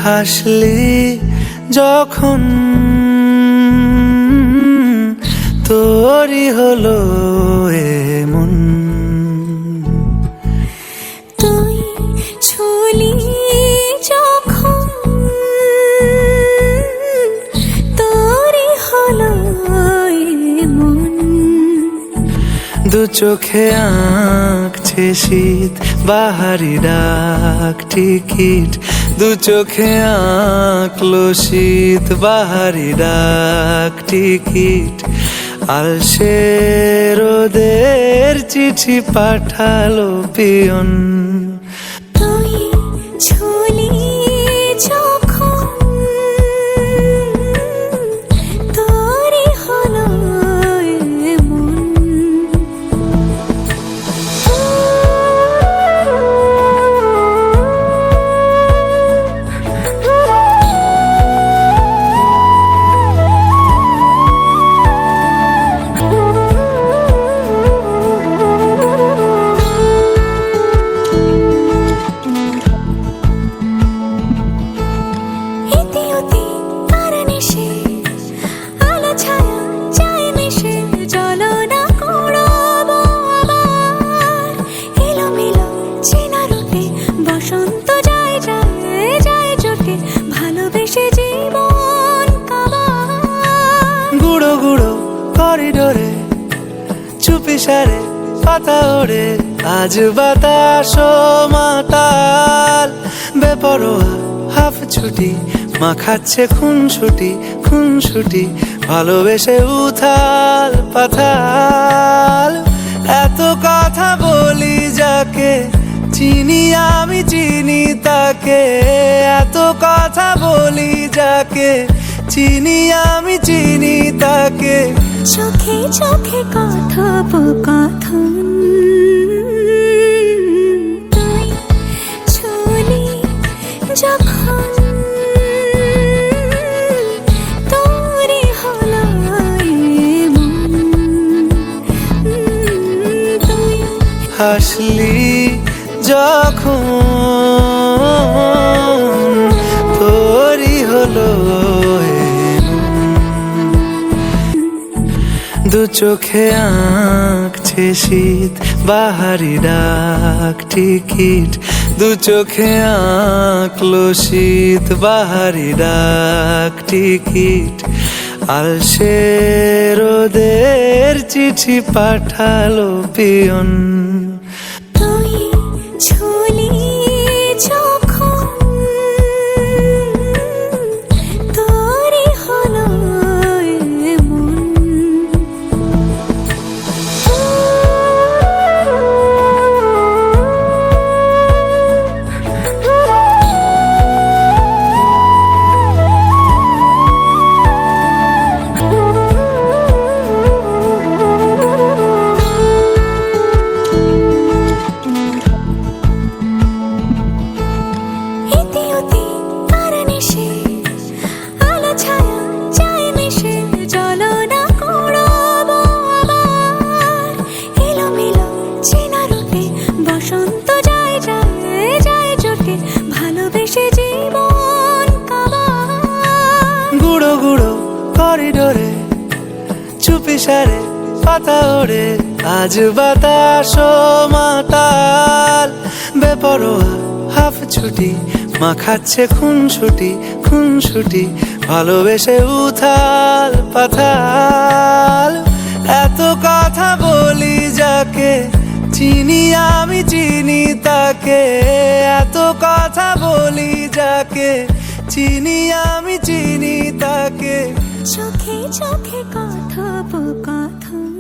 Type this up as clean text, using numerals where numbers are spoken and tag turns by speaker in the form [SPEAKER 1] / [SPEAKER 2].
[SPEAKER 1] হাসলি যখন তোরই হলো এমন।
[SPEAKER 2] তুই ছুলি যখন তোরই হলো এমন।
[SPEAKER 1] দু চোখে আঁকছে শীত বাহারি ডাক টিকিট, দু চোখে আঁকলো শীত বাহারি ডাক টিকিট। আলসে রোদের চিঠি পাঠালো পিয়ন।
[SPEAKER 2] তুই ছুলি যখন তোরই হলো এমন।
[SPEAKER 1] গুঁড়ো গুঁড়ো করিডোরে চুপি সারে পাতা ওড়ে, আজ বাতাস মাতাল বেপরোয়া হাফ ছুটি মাখাচ্ছে খুনসুটি খুনসুটি, ভালোবেসে উথাল পাথাল। এত কথা বলি যাকে চিনি আমি চিনি তাকে, এত কথা বলি যাকে চিনি আমি চিনি তাকে।
[SPEAKER 2] চোখে চোখে কথোপকথন, তুই ছুলি যখন তোরই হলো এমন। তুই
[SPEAKER 1] হাসলি যখন তোরই হলো দু চোখে আঁকছে শীত বাহারি ডাক টিকিট, দু চোখে আঁকলো শীত বাহারি ডাক টিকিট। আলসে রোদের চিঠি পাঠালো পিয়ন।
[SPEAKER 2] তুই ছুলি যখন তোরই হলো এমন।
[SPEAKER 1] গুঁড়ো গুঁড়ো করিডোরে চুপি সারে পাতা ওড়ে, আজ বাতাস মাতাল বেপরোয়া হাফ ছুটি মাখাচ্ছে খুনসুটি খুনসুটি, ভালোবেসে উথাল পাথাল। এত কথা বলি যাকে চিনি আমি চিনি তাকে, এত কথা বলি যাকে চিনি আমি চিনি তাকে।
[SPEAKER 2] চোখে চোখে কথোপকথন,